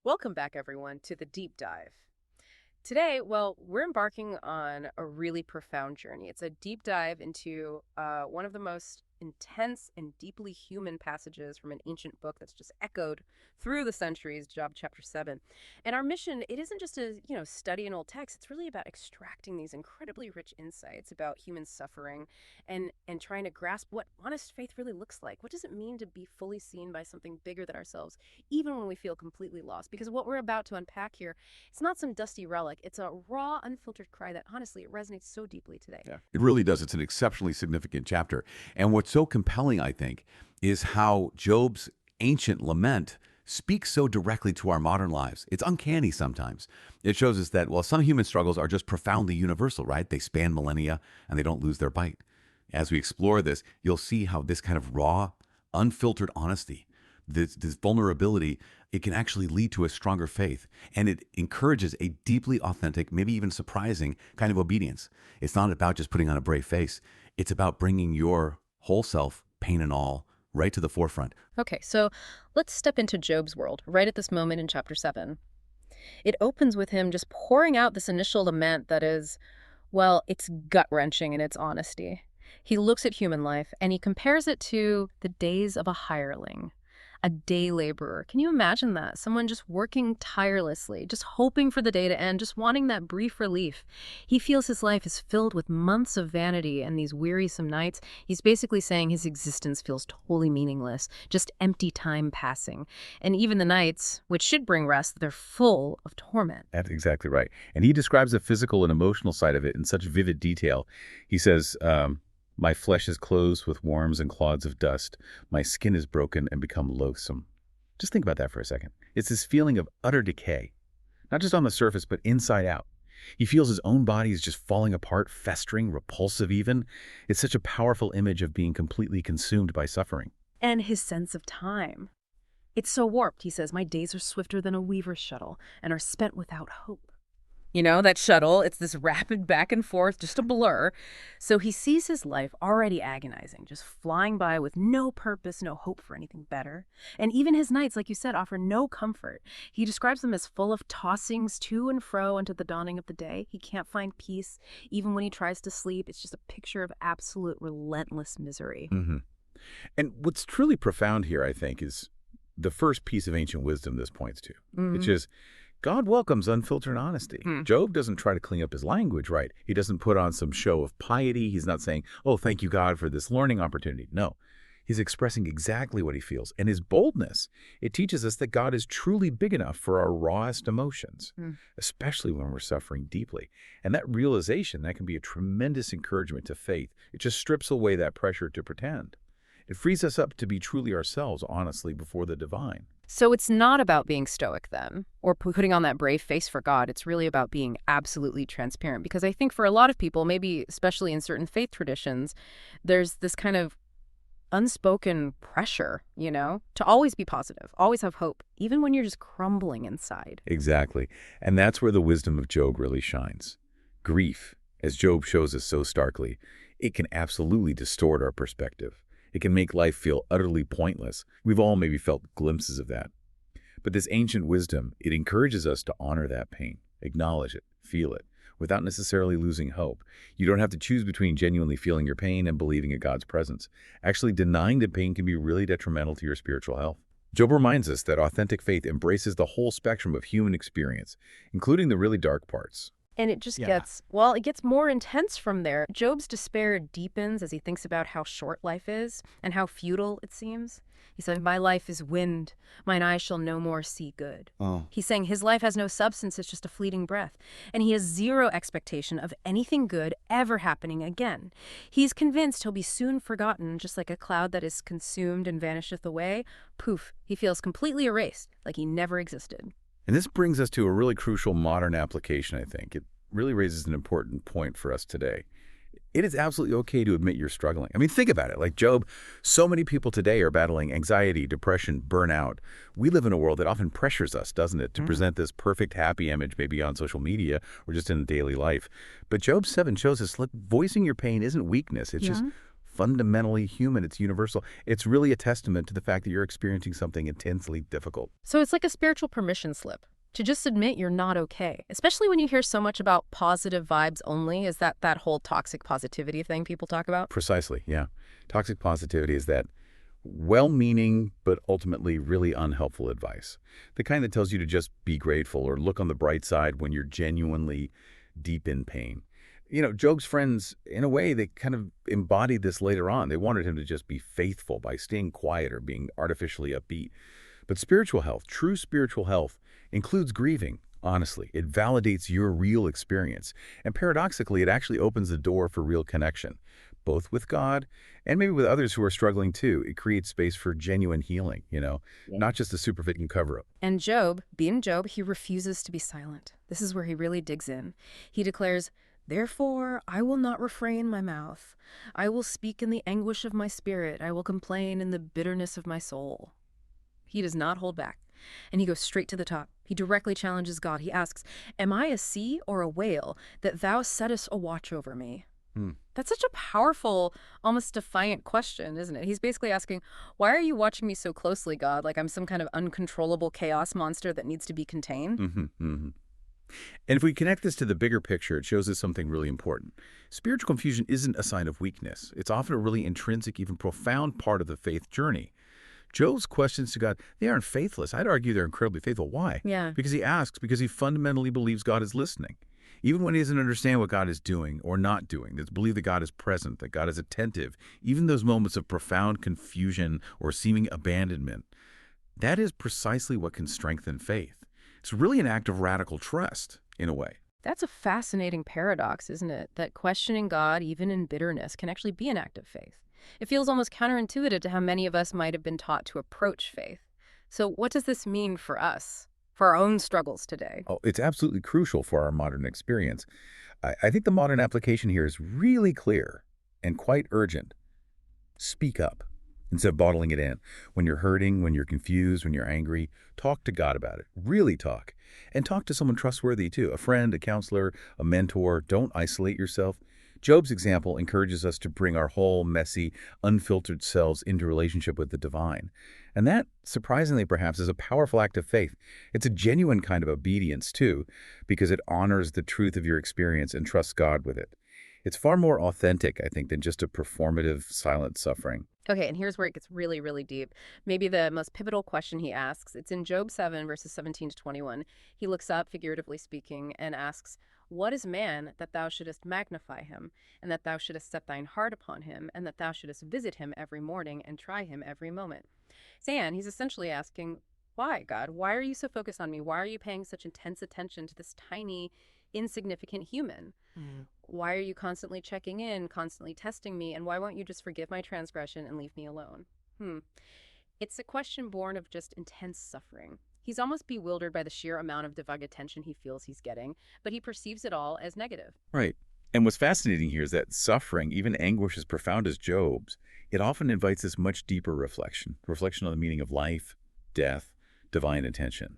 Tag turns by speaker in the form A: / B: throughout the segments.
A: Welcome back, everyone, to the deep dive. Today, we're embarking on a really profound journey. It's a deep dive into one of the most intense and deeply human passages from an ancient book that's just echoed through the centuries, Job chapter 7. And our mission, it isn't just to, study an old text. It's really about extracting these incredibly rich insights about human suffering and trying to grasp what honest faith really looks like. What does it mean to be fully seen by something bigger than ourselves, even when we feel completely lost? Because what we're about to unpack here, it's not some dusty relic. It's a raw, unfiltered cry that, honestly, it resonates so deeply today.
B: Yeah, it really does. It's an exceptionally significant chapter. And what's so compelling, I think, is how Job's ancient lament speaks so directly to our modern lives. It's uncanny sometimes. It shows us that, while some human struggles are just profoundly universal, right? They span millennia and they don't lose their bite. As we explore this, you'll see how this kind of raw, unfiltered honesty, this vulnerability, it can actually lead to a stronger faith. And it encourages a deeply authentic, maybe even surprising kind of obedience. It's not about just putting on a brave face. It's about bringing your whole self, pain and all, right to the forefront.
A: Okay, so let's step into Job's world right at this moment in chapter 7. It opens with him just pouring out this initial lament that is, it's gut-wrenching in its honesty. He looks at human life and he compares it to the days of a hireling, a day laborer. Can you imagine that? Someone just working tirelessly, just hoping for the day to end, just wanting that brief relief. He feels his life is filled with months of vanity and these wearisome nights. He's basically saying his existence feels totally meaningless, just empty time passing. And even the nights, which should bring rest, they're full of torment.
C: That's exactly right. And he describes the physical and emotional side of it in such vivid detail. He says, my flesh is closed with worms and clods of dust. My skin is broken and become loathsome. Just think about that for a second. It's this feeling of utter decay, not just on the surface, but inside out. He feels his own body is just falling apart, festering, repulsive even. It's such a powerful image of being completely consumed by suffering.
A: And his sense of time. It's so warped, he says, my days are swifter than a weaver's shuttle and are spent without hope. You know, that shuttle, it's this rapid back and forth, just a blur. So he sees his life already agonizing, just flying by with no purpose, no hope for anything better. And even his nights, like you said, offer no comfort. He describes them as full of tossings to and fro until the dawning of the day. He can't find peace. Even when he tries to sleep, it's just a picture of absolute relentless misery.
C: Mm-hmm. And what's truly profound here, I think, is the first piece of ancient wisdom this points to, which is God welcomes unfiltered honesty. Job doesn't try to clean up his language, right? He doesn't put on some show of piety. He's not saying, oh, thank you, God, for this learning opportunity. No, he's expressing exactly what he feels. And his boldness, it teaches us that God is truly big enough for our rawest emotions, especially when we're suffering deeply. And that realization, that can be a tremendous encouragement to faith. It just strips away that pressure to pretend. It frees us up to be truly ourselves, honestly, before the divine.
A: So it's not about being stoic then, or putting on that brave face for God. It's really about being absolutely transparent. Because I think for a lot of people, maybe especially in certain faith traditions, there's this kind of unspoken pressure, to always be positive, always have hope, even when you're just crumbling inside.
C: Exactly. And that's where the wisdom of Job really shines. Grief, as Job shows us so starkly, it can absolutely distort our perspective. It can make life feel utterly pointless. We've all maybe felt glimpses of that. But this ancient wisdom, it encourages us to honor that pain, acknowledge it, feel it, without necessarily losing hope. You don't have to choose between genuinely feeling your pain and believing in God's presence. Actually, denying the pain can be really detrimental to your spiritual health. Job reminds us that authentic faith embraces the whole spectrum of human experience, including the really dark parts.
A: And it just it gets more intense from there. Job's despair deepens as he thinks about how short life is and how futile it seems. He said, my life is wind, mine eyes shall no more see good. He's saying his life has no substance, it's just a fleeting breath. And he has zero expectation of anything good ever happening again. He's convinced he'll be soon forgotten, just like a cloud that is consumed and vanisheth away. Poof, he feels completely erased, like he never existed.
C: And this brings us to a really crucial modern application, I think. It really raises an important point for us today. It is absolutely okay to admit you're struggling. I mean, think about it. Like Job, so many people today are battling anxiety, depression, burnout. We live in a world that often pressures us, doesn't it, to present this perfect, happy image, maybe on social media or just in daily life. But Job 7 shows us, look, voicing your pain isn't weakness. It's just fundamentally human. It's universal. It's really a testament to the fact that you're experiencing something intensely difficult.
A: So it's like a spiritual permission slip to just admit you're not okay, especially when you hear so much about positive vibes only. Is that whole toxic positivity thing people talk about?
C: Precisely, yeah. Toxic positivity is that well-meaning but ultimately really unhelpful advice. The kind that tells you to just be grateful or look on the bright side when you're genuinely deep in pain. Job's friends, in a way, they kind of embodied this later on. They wanted him to just be faithful by staying quiet or being artificially upbeat. But spiritual health, true spiritual health, includes grieving, honestly. It validates your real experience. And paradoxically, it actually opens the door for real connection, both with God and maybe with others who are struggling too. It creates space for genuine healing, not just a superficial cover-up.
A: And Job, being Job, he refuses to be silent. This is where he really digs in. He declares, "Therefore, I will not refrain my mouth. I will speak in the anguish of my spirit. I will complain in the bitterness of my soul." He does not hold back, and he goes straight to the top. He directly challenges God. He asks, "Am I a sea or a whale that thou settest a watch over me?" That's such a powerful, almost defiant question, isn't it? He's basically asking, why are you watching me so closely, God? Like I'm some kind of uncontrollable chaos monster that needs to be contained?
C: And if we connect this to the bigger picture, it shows us something really important. Spiritual confusion isn't a sign of weakness. It's often a really intrinsic, even profound part of the faith journey. Job's questions to God, they aren't faithless. I'd argue they're incredibly faithful. Why?
A: Yeah.
C: Because he asks, because he fundamentally believes God is listening. Even when he doesn't understand what God is doing or not doing, there's belief that God is present, that God is attentive, even those moments of profound confusion or seeming abandonment. That is precisely what can strengthen faith. It's really an act of radical trust, in a way.
A: That's a fascinating paradox, isn't it? That questioning God, even in bitterness, can actually be an act of faith. It feels almost counterintuitive to how many of us might have been taught to approach faith. So what does this mean for us, for our own struggles today?
C: Oh, it's absolutely crucial for our modern experience. I think the modern application here is really clear and quite urgent. Speak up instead of bottling it in. When you're hurting, when you're confused, when you're angry, talk to God about it. Really talk. And talk to someone trustworthy too, a friend, a counselor, a mentor. Don't isolate yourself. Job's example encourages us to bring our whole, messy, unfiltered selves into relationship with the divine. And that, surprisingly perhaps, is a powerful act of faith. It's a genuine kind of obedience, too, because it honors the truth of your experience and trusts God with it. It's far more authentic, I think, than just a performative, silent suffering.
A: Okay, and here's where it gets really, really deep. Maybe the most pivotal question he asks. It's in Job 7, verses 17 to 21. He looks up, figuratively speaking, and asks, "What is man that thou shouldest magnify him, and that thou shouldest set thine heart upon him, and that thou shouldest visit him every morning and try him every moment?" He's essentially asking, why, God? Why are you so focused on me? Why are you paying such intense attention to this tiny, insignificant human? Why are you constantly checking in, constantly testing me, and why won't you just forgive my transgression and leave me alone? It's a question born of just intense suffering. He's almost bewildered by the sheer amount of divine attention he feels he's getting, but he perceives it all as negative.
C: Right. And what's fascinating here is that suffering, even anguish as profound as Job's, it often invites this much deeper reflection on the meaning of life, death, divine attention.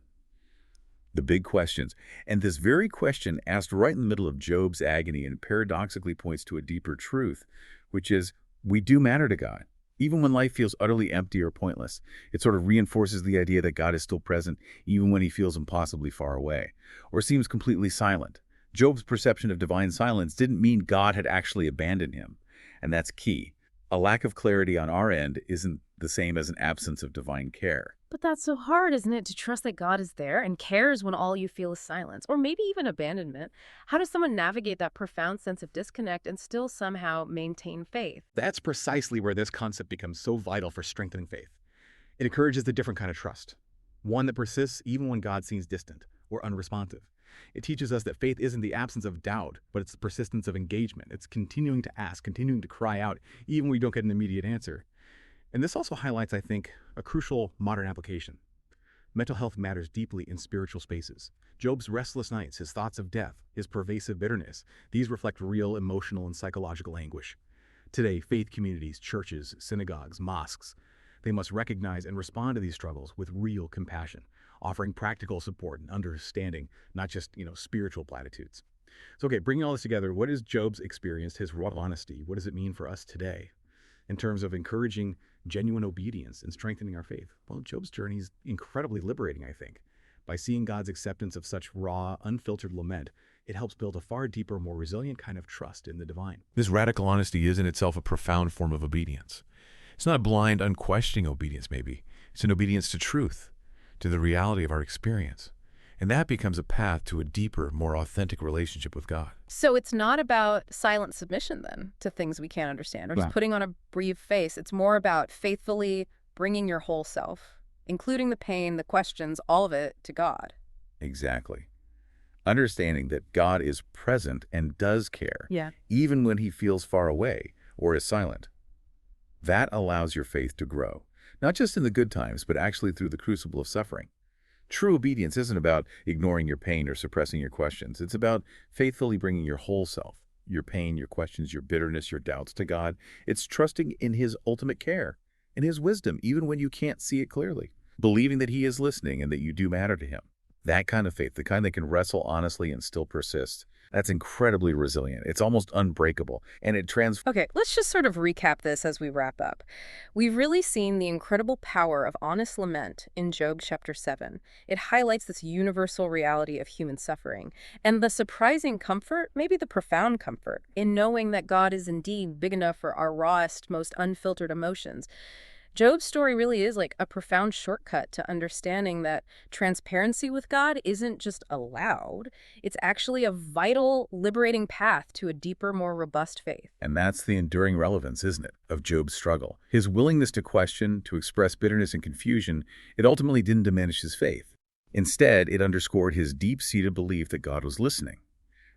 C: The big questions. And this very question asked right in the middle of Job's agony and paradoxically points to a deeper truth, which is we do matter to God. Even when life feels utterly empty or pointless, it sort of reinforces the idea that God is still present even when he feels impossibly far away or seems completely silent. Job's perception of divine silence didn't mean God had actually abandoned him, and that's key. A lack of clarity on our end isn't the same as an absence of divine care.
A: But that's so hard, isn't it, to trust that God is there and cares when all you feel is silence, or maybe even abandonment. How does someone navigate that profound sense of disconnect and still somehow maintain faith?
D: That's precisely where this concept becomes so vital for strengthening faith. It encourages a different kind of trust, one that persists even when God seems distant or unresponsive. It teaches us that faith isn't the absence of doubt, but it's the persistence of engagement. It's continuing to ask, continuing to cry out, even when we don't get an immediate answer. And this also highlights, I think, a crucial modern application. Mental health matters deeply in spiritual spaces. Job's restless nights, his thoughts of death, his pervasive bitterness, these reflect real emotional and psychological anguish. Today, faith communities, churches, synagogues, mosques, they must recognize and respond to these struggles with real compassion, offering practical support and understanding, not just, spiritual platitudes. So, okay, bringing all this together, what is Job's experience, his raw honesty? What does it mean for us today? in terms of encouraging genuine obedience and strengthening our faith? Well, Job's journey is incredibly liberating, I think. By seeing God's acceptance of such raw, unfiltered lament, it helps build a far deeper, more resilient kind of trust in the divine.
E: This radical honesty is in itself a profound form of obedience. It's not a blind, unquestioning obedience, maybe. It's an obedience to truth, to the reality of our experience. And that becomes a path to a deeper, more authentic relationship with God.
A: So it's not about silent submission, then, to things we can't understand, or just
C: Right.
A: putting on a brief face. It's more about faithfully bringing your whole self, including the pain, the questions, all of it, to God.
C: Exactly. Understanding that God is present and does care,
A: Yeah.
C: even when he feels far away or is silent. That allows your faith to grow, not just in the good times, but actually through the crucible of suffering. True obedience isn't about ignoring your pain or suppressing your questions. It's about faithfully bringing your whole self, your pain, your questions, your bitterness, your doubts to God. It's trusting in his ultimate care, in his wisdom, even when you can't see it clearly. Believing that he is listening and that you do matter to him. That kind of faith, the kind that can wrestle honestly and still persist, that's incredibly resilient. It's almost unbreakable, and it
A: Okay, let's just sort of recap this as we wrap up. We've really seen the incredible power of honest lament in Job chapter 7. It highlights this universal reality of human suffering, and the surprising comfort, maybe the profound comfort, in knowing that God is indeed big enough for our rawest, most unfiltered emotions. Job's story really is like a profound shortcut to understanding that transparency with God isn't just allowed, it's actually a vital, liberating path to a deeper, more robust faith.
C: And that's the enduring relevance, isn't it, of Job's struggle. His willingness to question, to express bitterness and confusion, it ultimately didn't diminish his faith. Instead, it underscored his deep-seated belief that God was listening,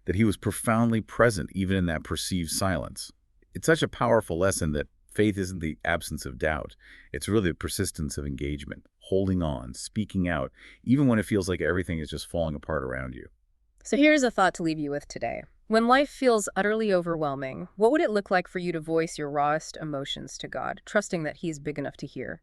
C: that he was profoundly present even in that perceived silence. It's such a powerful lesson that faith isn't the absence of doubt. It's really the persistence of engagement, holding on, speaking out, even when it feels like everything is just falling apart around you.
A: So here's a thought to leave you with today. When life feels utterly overwhelming, what would it look like for you to voice your rawest emotions to God, trusting that He's big enough to hear?